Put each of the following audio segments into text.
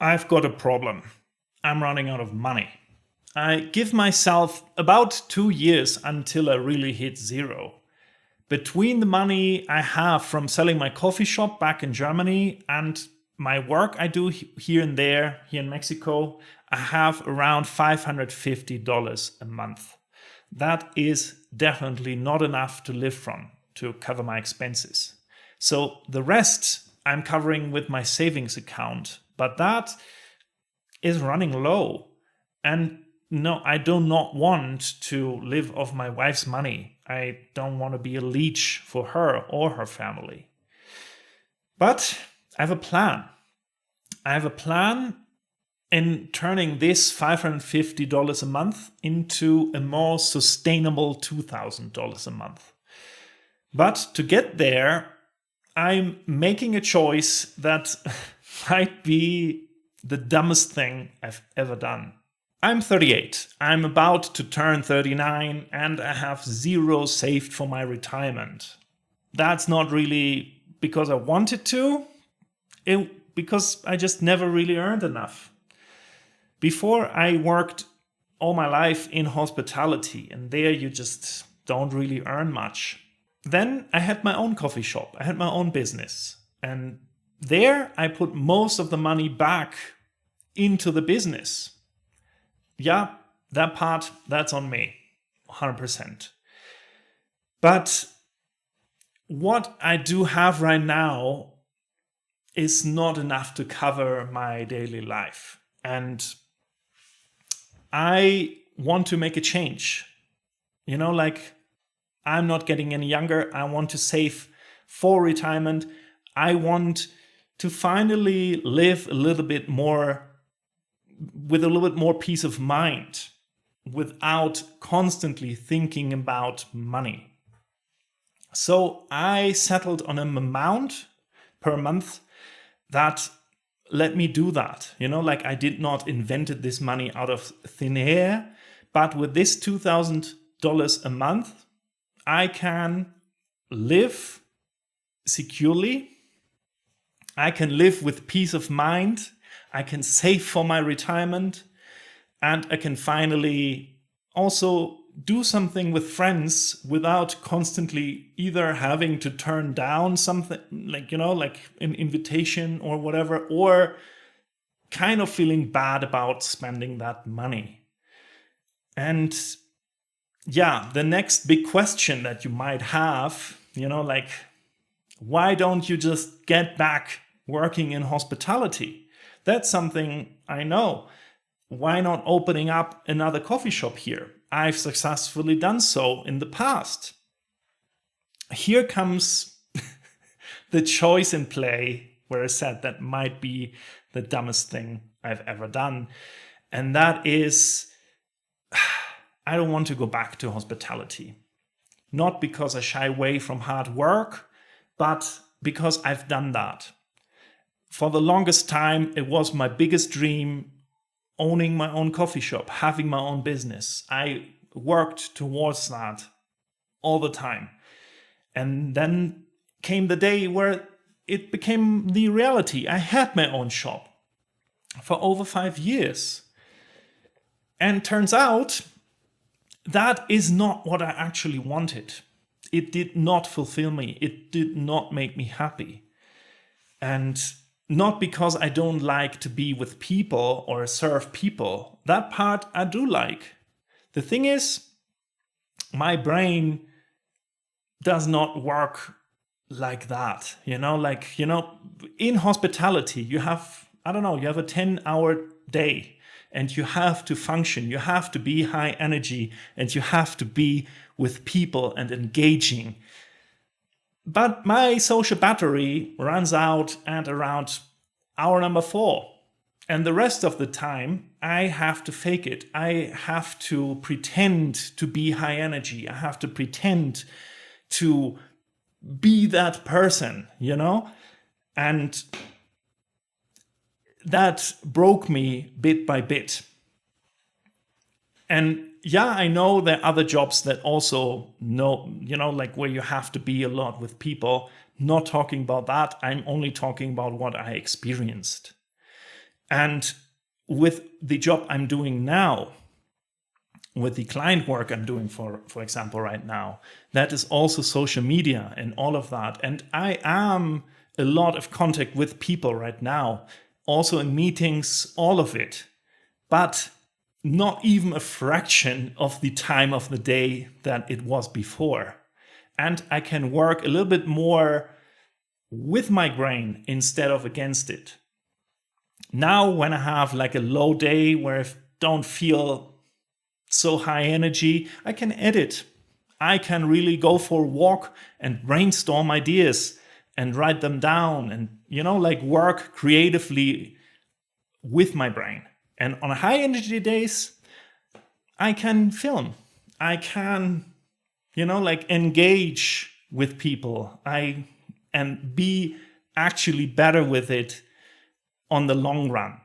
I've got a problem. I'm running out of money. I give myself about 2 years until I really hit zero. Between the money I have from selling my coffee shop back in Germany and my work I do here and there, here in Mexico, I have around $550 a month. That is definitely not enough to live from, to cover my expenses. So the rest I'm covering with my savings account, but that is running low. And no, I do not want to live off my wife's money. I don't want to be a leech for her or her family. But I have a plan. I have a plan in turning this $550 a month into a more sustainable $2,000 a month. But to get there, I'm making a choice that might be the dumbest thing I've ever done. I'm 38. I'm about to turn 39 and I have zero saved for my retirement. That's not really because I wanted to, because I just never really earned enough. Before, I worked all my life in hospitality, and there you just don't really earn much. Then I had my own coffee shop. I had my own business. And there I put most of the money back into the business. Yeah, that part, that's on me, 100%. But what I do have right now is not enough to cover my daily life. And I want to make a change. I'm not getting any younger. I want to save for retirement. I want to finally live a little bit more with a little bit more peace of mind without constantly thinking about money. So I settled on an amount per month that let me do that. I did not invented this money out of thin air, but with this $2,000 a month, I can live securely. I can live with peace of mind. I can save for my retirement, and I can finally also do something with friends without constantly either having to turn down something like an invitation or whatever, or kind of feeling bad about spending that money. And yeah, the next big question that you might have, why don't you just get back working in hospitality? That's something I know. Why not opening up another coffee shop here? I've successfully done so in the past. Here comes the choice in play where I said that might be the dumbest thing I've ever done. And that is, I don't want to go back to hospitality. Not because I shy away from hard work, but because I've done that. For the longest time, it was my biggest dream, owning my own coffee shop, having my own business. I worked towards that all the time. And then came the day where it became the reality. I had my own shop for over 5 years. And turns out that is not what I actually wanted. It did not fulfill me. It did not make me happy. And not because I don't like to be with people or serve people. That part I do like. The thing is, my brain does not work like that. In hospitality, you have a 10-hour day and you have to function. You have to be high energy and you have to be with people and engaging. But my social battery runs out at around hour number 4. And the rest of the time, I have to fake it. I have to pretend to be high energy. I have to pretend to be that person, And that broke me bit by bit. And yeah, I know there are other jobs that also where you have to be a lot with people. Not talking about that. I'm only talking about what I experienced. And with the job I'm doing now, with the client work I'm doing, for example, right now, that is also social media and all of that. And I am a lot of contact with people right now, also in meetings, all of it. But not even a fraction of the time of the day that it was before. And I can work a little bit more with my brain instead of against it. Now, when I have like a low day where I don't feel so high energy, I can edit. I can really go for a walk and brainstorm ideas and write them down and, like work creatively with my brain. And on high energy days, I can film. I can, like engage with people. And be actually better with it on the long run.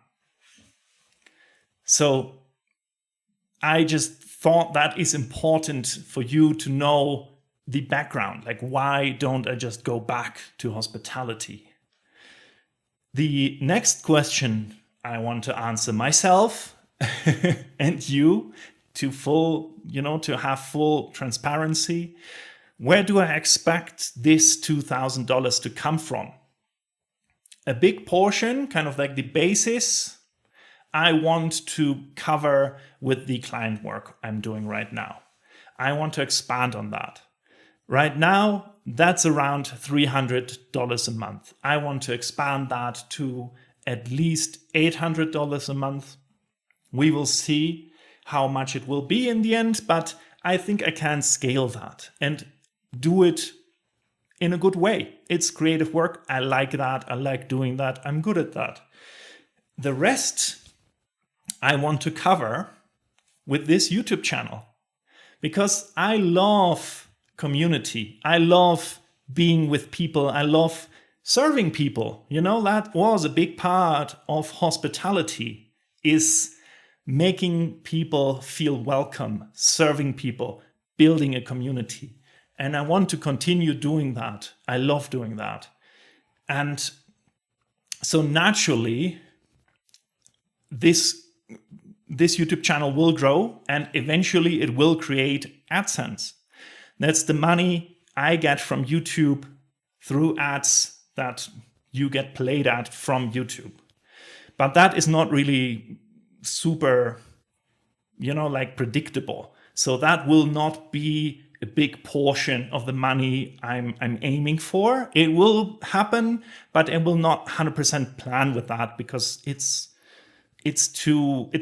So I just thought that is important for you to know the background. Like, why don't I just go back to hospitality? The next question I want to answer myself and you to have full transparency. Where do I expect this $2,000 to come from? A big portion, kind of like the basis, I want to cover with the client work I'm doing right now. I want to expand on that. Right now, that's around $300 a month. I want to expand that to at least $800 a month. We will see how much it will be in the end, but I think I can scale that and do it in a good way. It's creative work. I like that. I like doing that. I'm good at that. The rest I want to cover with this YouTube channel because I love community. I love being with people. I love serving people. That was a big part of hospitality, is making people feel welcome, serving people, building a community. And I want to continue doing that. I love doing that. And so naturally, this YouTube channel will grow and eventually it will create AdSense. That's the money I get from YouTube through ads that you get played at from YouTube. But that is not really super, like predictable. So that will not be a big portion of the money I'm aiming for. It will happen, but I will not 100% plan with that because it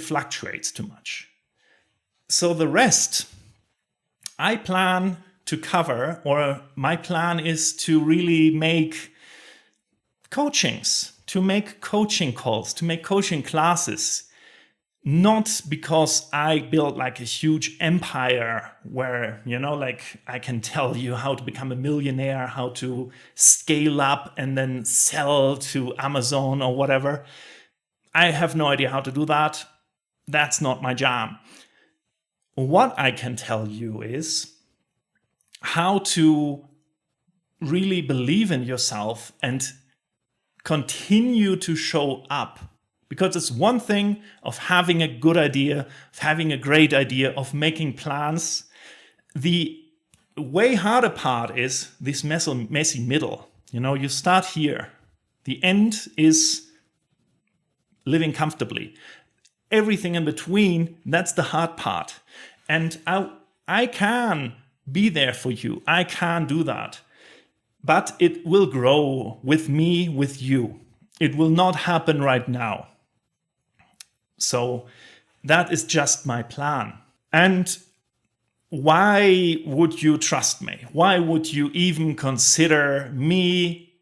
fluctuates too much. So the rest I plan to cover, or my plan is to really make coachings, to make coaching calls, to make coaching classes. Not because I built like a huge empire where, like I can tell you how to become a millionaire, how to scale up and then sell to Amazon or whatever. I have no idea how to do that. That's not my jam. What I can tell you is how to really believe in yourself and continue to show up. Because it's one thing of having a good idea, of having a great idea, of making plans. The way harder part is this messy middle. You start here. The end is living comfortably. Everything in between, that's the hard part. And I can be there for you. I can do that. But it will grow with me, with you. It will not happen right now. So that is just my plan. And why would you trust me? Why would you even consider me,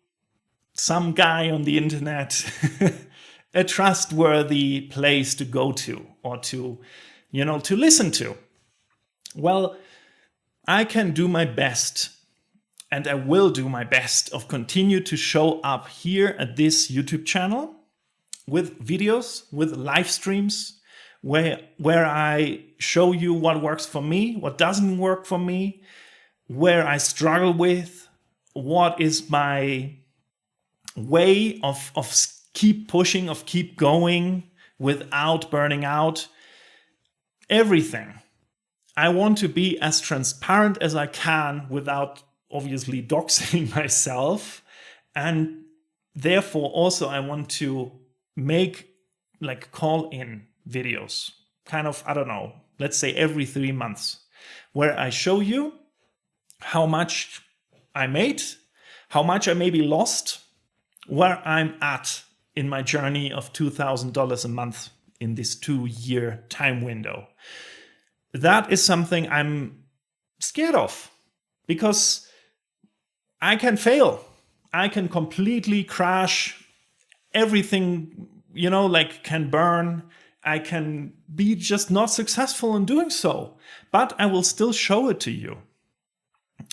some guy on the internet, a trustworthy place to go to or to listen to? Well, I can do my best, and I will do my best of continue to show up here at this YouTube channel with videos, with live streams, where I show you what works for me, what doesn't work for me, where I struggle with, what is my way of keep pushing, of keep going without burning out. Everything. I want to be as transparent as I can without obviously doxing myself. And therefore also I want to make like call-in videos, kind of, I don't know, let's say every 3 months, where I show you how much I made, how much I maybe lost, where I'm at in my journey of $2,000 a month in this 2-year time window. That is something I'm scared of, because I can fail. I can completely crash. Everything, like can burn. I can be just not successful in doing so, but I will still show it to you,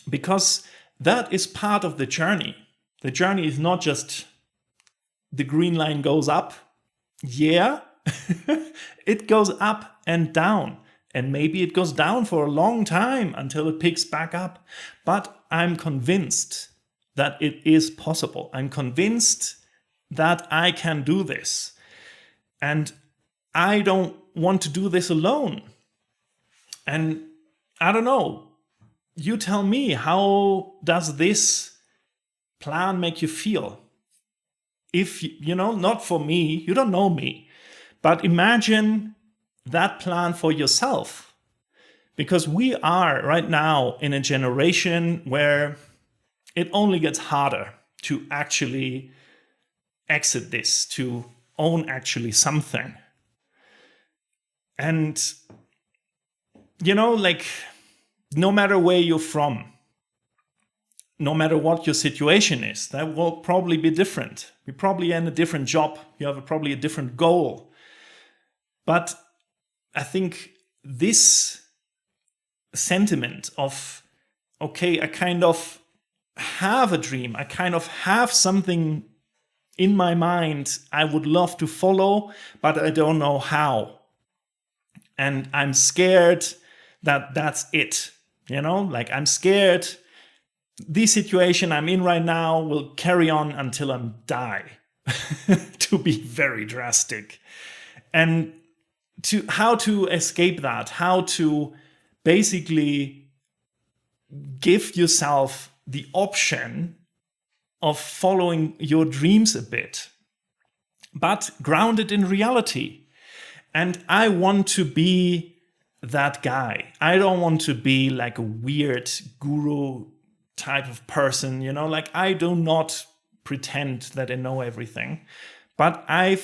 because that is part of the journey. The journey is not just the green line goes up. Yeah, it goes up and down. And maybe it goes down for a long time until it picks back up. But I'm convinced that it is possible. I'm convinced that I can do this. And I don't want to do this alone. And I don't know. You tell me, how does this plan make you feel? If, not for me, you don't know me, but imagine that plan for yourself. Because we are right now in a generation where it only gets harder to actually exit this, to own actually something. And, no matter where you're from, no matter what your situation is, that will probably be different. You're probably in a different job. You have probably a different goal. But I think this sentiment of, okay, I kind of have a dream. I kind of have something in my mind I would love to follow, but I don't know how. And I'm scared that that's it. I'm scared this situation I'm in right now will carry on until I die, to be very drastic. And how to escape that, how to basically give yourself the option of following your dreams a bit, but grounded in reality. And I want to be that guy. I don't want to be like a weird guru type of person, I do not pretend that I know everything, but I'm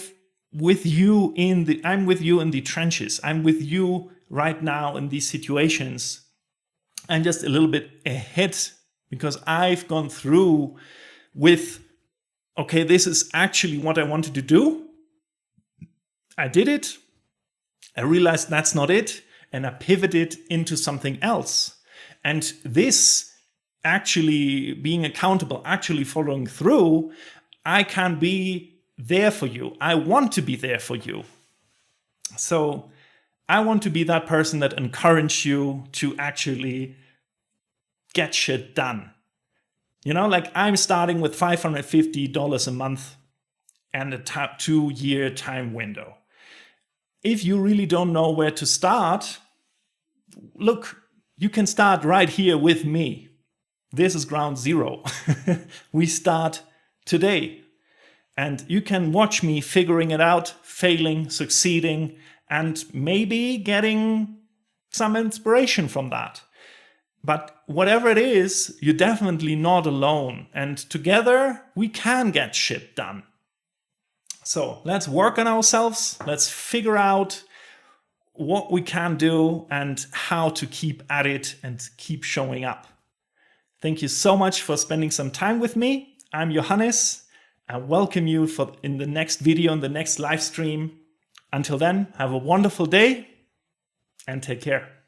with you in the trenches. I'm with you right now in these situations. I'm just a little bit ahead because I've gone through with, okay, this is actually what I wanted to do. I did it. I realized that's not it. And I pivoted into something else. And this actually being accountable, actually following through, I can be there for you. I want to be there for you. So I want to be that person that encourages you to actually get shit done. I'm starting with $550 a month and a 2-year time window. If you really don't know where to start, look, you can start right here with me. This is ground zero. We start today. And you can watch me figuring it out, failing, succeeding, and maybe getting some inspiration from that. But whatever it is, you're definitely not alone. And together, we can get shit done. So let's work on ourselves. Let's figure out what we can do and how to keep at it and keep showing up. Thank you so much for spending some time with me. I'm Johannes. I welcome you in the next video, in the next live stream. Until then, have a wonderful day and take care.